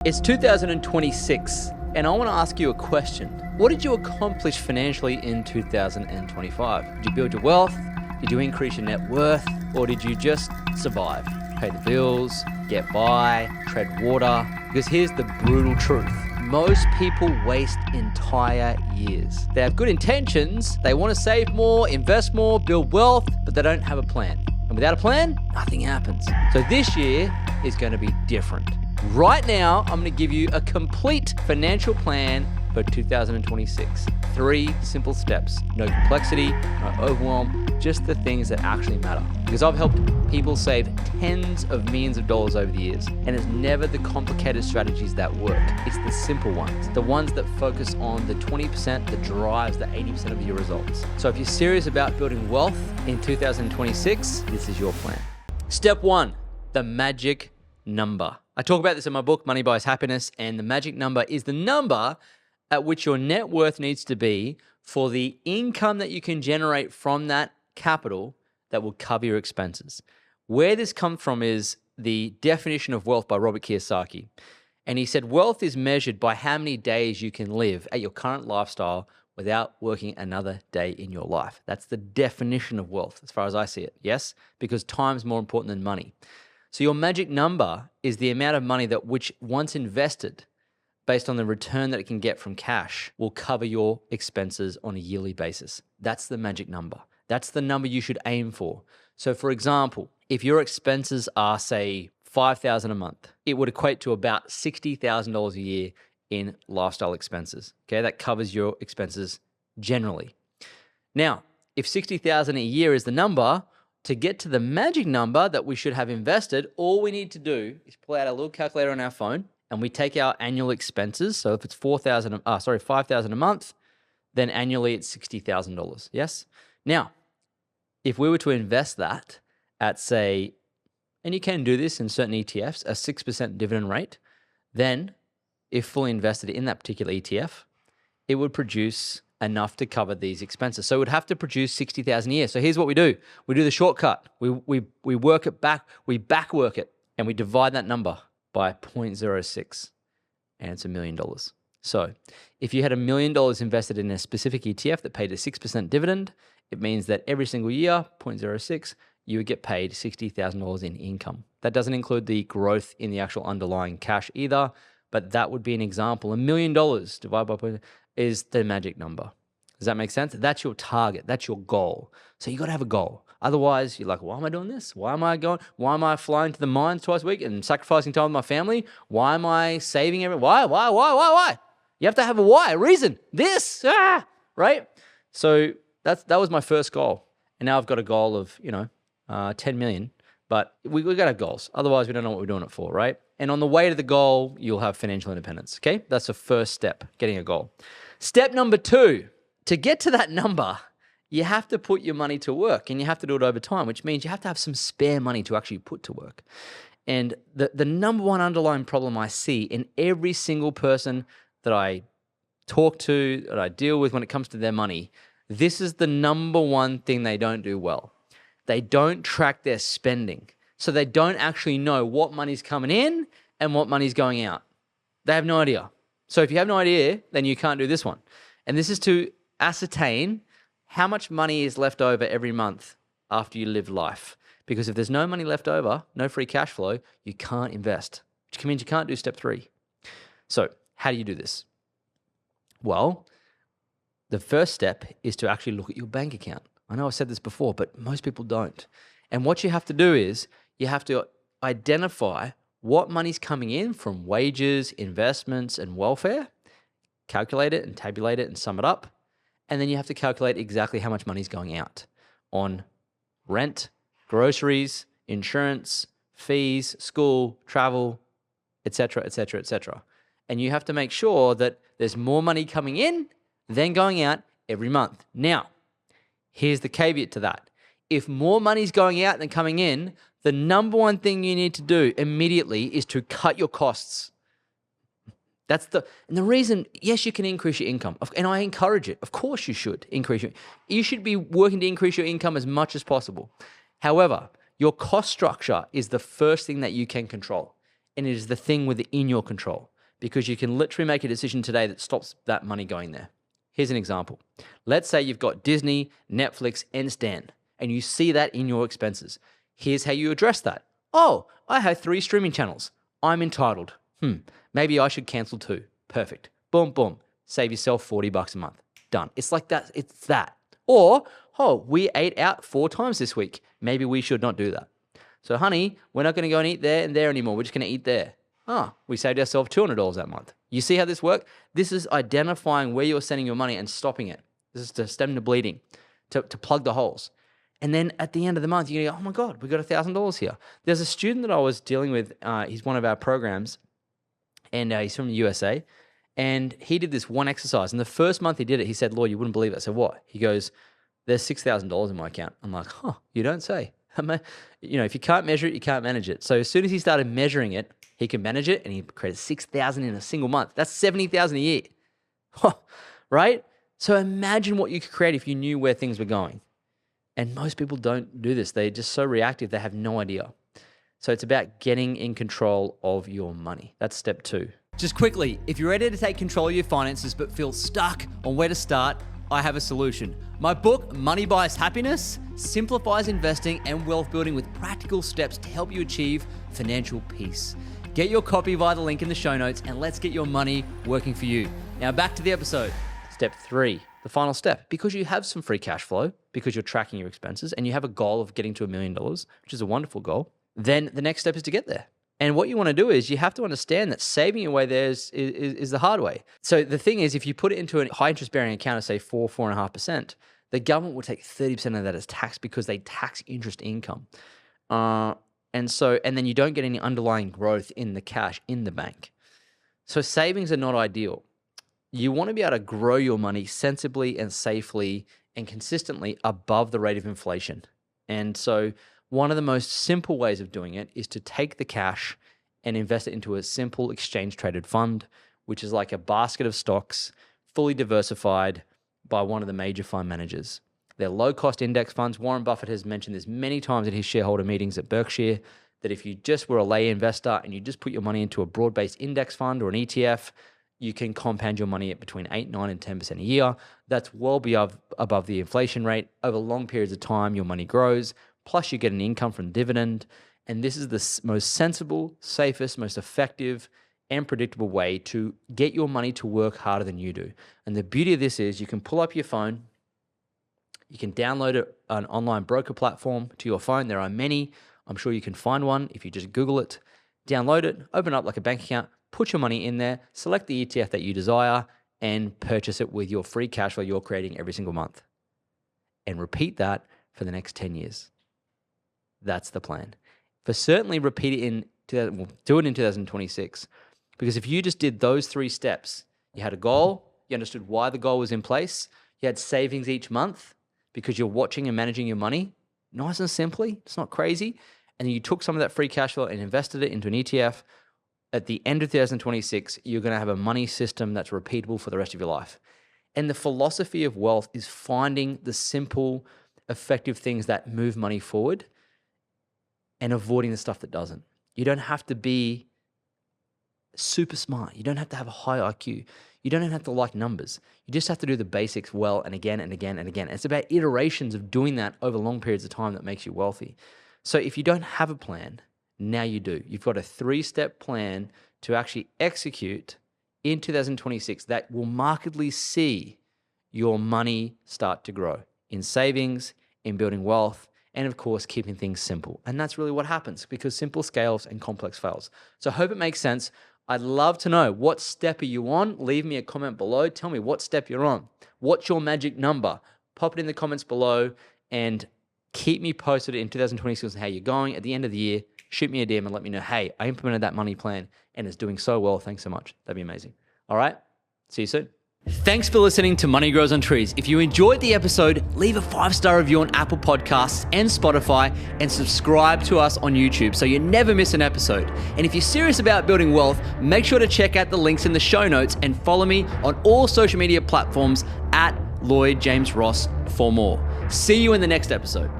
It's 2026, and I want to ask you a question. What did you accomplish financially in 2025? Did you build your wealth? Did you increase your net worth? Or did you just survive? Pay the bills, get by, tread water? Because here's the brutal truth. Most people waste entire years. They have good intentions, they want to save more, invest more, build wealth, but they don't have a plan. And without a plan, nothing happens. So this year is going to be different. Right now, I'm going to give you a complete financial plan for 2026. 3 simple steps. No complexity, no overwhelm, just the things that actually matter. Because I've helped people save tens of millions of dollars over the years, and it's never the complicated strategies that work. It's the simple ones, the ones that focus on the 20% that drives the 80% of your results. So if you're serious about building wealth in 2026, this is your plan. Step 1, the magic number. I talk about this in my book, Money Buys Happiness, and the magic number is the number at which your net worth needs to be for the income that you can generate from that capital that will cover your expenses. Where this comes from is the definition of wealth by Robert Kiyosaki. And he said, wealth is measured by how many days you can live at your current lifestyle without working another day in your life. That's the definition of wealth as far as I see it, yes? Because time's more important than money. So your magic number is the amount of money that which once invested based on the return that it can get from cash will cover your expenses on a yearly basis. That's the magic number. That's the number you should aim for. So for example, if your expenses are say $5,000 a month, it would equate to about $60,000 a year in lifestyle expenses. Okay, that covers your expenses generally. Now, if $60,000 a year is the number, to get to the magic number that we should have invested, all we need to do is pull out a little calculator on our phone and we take our annual expenses. So if it's $5,000 a month, then annually it's $60,000. Yes? Now, if we were to invest that at say, and you can do this in certain ETFs, a 6% dividend rate, then if fully invested in that particular ETF, it would produce enough to cover these expenses. So it would have to produce $60,000 a year. So here's what we do. We do the shortcut. We work it back, we back work it, and we divide that number by 0.06, and it's $1 million. So if you had $1 million invested in a specific ETF that paid a 6% dividend, it means that every single year, 0.06, you would get paid $60,000 in income. That doesn't include the growth in the actual underlying cash either, but that would be an example. $1 million divided by 0.06 is the magic number. Does that make sense? That's your target. That's your goal. So you got to have a goal. Otherwise, you're like, why am I doing this? Why am I flying to the mines twice a week and sacrificing time with my family? Why am I saving everything? Why? You have to have a why, a reason. Right? So that was my first goal. And now I've got a goal of, 10 million. But we got to have goals. Otherwise, we don't know what we're doing it for, right? And on the way to the goal, you'll have financial independence, okay? That's the first step, getting a goal. Step number 2, to get to that number, you have to put your money to work, and you have to do it over time, which means you have to have some spare money to actually put to work. And the number one underlying problem I see in every single person that I talk to, that I deal with when it comes to their money, this is the number one thing they don't do well. They don't track their spending. So they don't actually know what money's coming in and what money's going out. They have no idea. So if you have no idea, then you can't do this one. And this is to ascertain how much money is left over every month after you live life. Because if there's no money left over, no free cash flow, you can't invest, which means you can't do step 3. So how do you do this? Well, the first step is to actually look at your bank account. I know I've said this before, but most people don't. And what you have to do is you have to identify what money's coming in from wages, investments, and welfare, calculate it and tabulate it and sum it up. And then you have to calculate exactly how much money's going out on rent, groceries, insurance, fees, school, travel, etc., etc., etc. And you have to make sure that there's more money coming in than going out every month. Now, here's the caveat to that. If more money's going out than coming in, the number one thing you need to do immediately is to cut your costs. And the reason, yes, you can increase your income, and I encourage it. Of course you should increase you should be working to increase your income as much as possible. However, your cost structure is the first thing that you can control. and it is the thing within your control, because you can literally make a decision today that stops that money going there. Here's an example. Let's say you've got Disney, Netflix, and Stan, and you see that in your expenses. Here's how you address that. Oh, I have 3 streaming channels. I'm entitled. Maybe I should cancel 2. Perfect. Boom, boom. Save yourself $40 a month. Done. It's like that. It's that. Or, oh, we ate out 4 times this week. Maybe we should not do that. So, honey, we're not going to go and eat there and there anymore. We're just going to eat there. We saved ourselves $200 that month. You see how this works? This is identifying where you're sending your money and stopping it. This is to stem the bleeding, to plug the holes. And then at the end of the month, you go, oh my God, we got $1,000 here. There's a student that I was dealing with. He's one of our programs, and he's from the USA. And he did this one exercise. And the first month he did it, he said, Lloyd, you wouldn't believe it. I said, what? He goes, there's $6,000 in my account. I'm like, you don't say. If you can't measure it, you can't manage it. So as soon as he started measuring it, he can manage it, and he created $6,000 in a single month. That's $70,000 a year, right? So imagine what you could create if you knew where things were going. And most people don't do this. They're just so reactive, they have no idea. So it's about getting in control of your money. That's step 2. Just quickly, if you're ready to take control of your finances but feel stuck on where to start, I have a solution. My book, Money Buys Happiness, simplifies investing and wealth building with practical steps to help you achieve financial peace. Get your copy via the link in the show notes, and let's get your money working for you. Now back to the episode. Step 3, the final step. Because you have some free cash flow, because you're tracking your expenses, and you have a goal of getting to $1 million, which is a wonderful goal, then the next step is to get there. And what you want to do is you have to understand that saving your way there is the hard way. So the thing is, if you put it into a high interest bearing account of say 4.5%, the government will take 30% of that as tax because they tax interest income. And then you don't get any underlying growth in the cash in the bank. So savings are not ideal. You want to be able to grow your money sensibly and safely and consistently above the rate of inflation. And so one of the most simple ways of doing it is to take the cash and invest it into a simple exchange-traded fund, which is like a basket of stocks, fully diversified by one of the major fund managers. They're low-cost index funds. Warren Buffett has mentioned this many times at his shareholder meetings at Berkshire, that if you just were a lay investor and you just put your money into a broad-based index fund or an ETF, you can compound your money at between 8, 9, and 10% a year. That's well above the inflation rate. Over long periods of time, your money grows, plus you get an income from dividend. And this is the most sensible, safest, most effective, and predictable way to get your money to work harder than you do. And the beauty of this is you can pull up your phone, you can download an online broker platform to your phone. There are many. I'm sure you can find one if you just Google it, download it, open up like a bank account, put your money in there, select the ETF that you desire, and purchase it with your free cash flow you're creating every single month. And repeat that for the next 10 years. That's the plan. For certainly repeat it do it in 2026. Because if you just did those 3 steps, you had a goal, you understood why the goal was in place, you had savings each month because you're watching and managing your money, nice and simply, it's not crazy, and then you took some of that free cash flow and invested it into an ETF, at the end of 2026, you're going to have a money system that's repeatable for the rest of your life. And the philosophy of wealth is finding the simple, effective things that move money forward and avoiding the stuff that doesn't. You don't have to be super smart. You don't have to have a high IQ. You don't even have to like numbers. You just have to do the basics well and again and again and again. It's about iterations of doing that over long periods of time that makes you wealthy. So if you don't have a plan, now you do. You've got a 3-step plan to actually execute in 2026 that will markedly see your money start to grow in savings, in building wealth, and of course, keeping things simple. And that's really what happens because simple scales and complex fails. So I hope it makes sense. I'd love to know, what step are you on? Leave me a comment below. Tell me what step you're on. What's your magic number? Pop it in the comments below and keep me posted in 2026 on how you're going. At the end of the year, shoot me a DM and let me know, hey, I implemented that money plan and it's doing so well. Thanks so much. That'd be amazing. All right. See you soon. Thanks for listening to Money Grows on Trees. If you enjoyed the episode, leave a 5-star review on Apple Podcasts and Spotify and subscribe to us on YouTube so you never miss an episode. And if you're serious about building wealth, make sure to check out the links in the show notes and follow me on all social media platforms at Lloyd James Ross for more. See you in the next episode.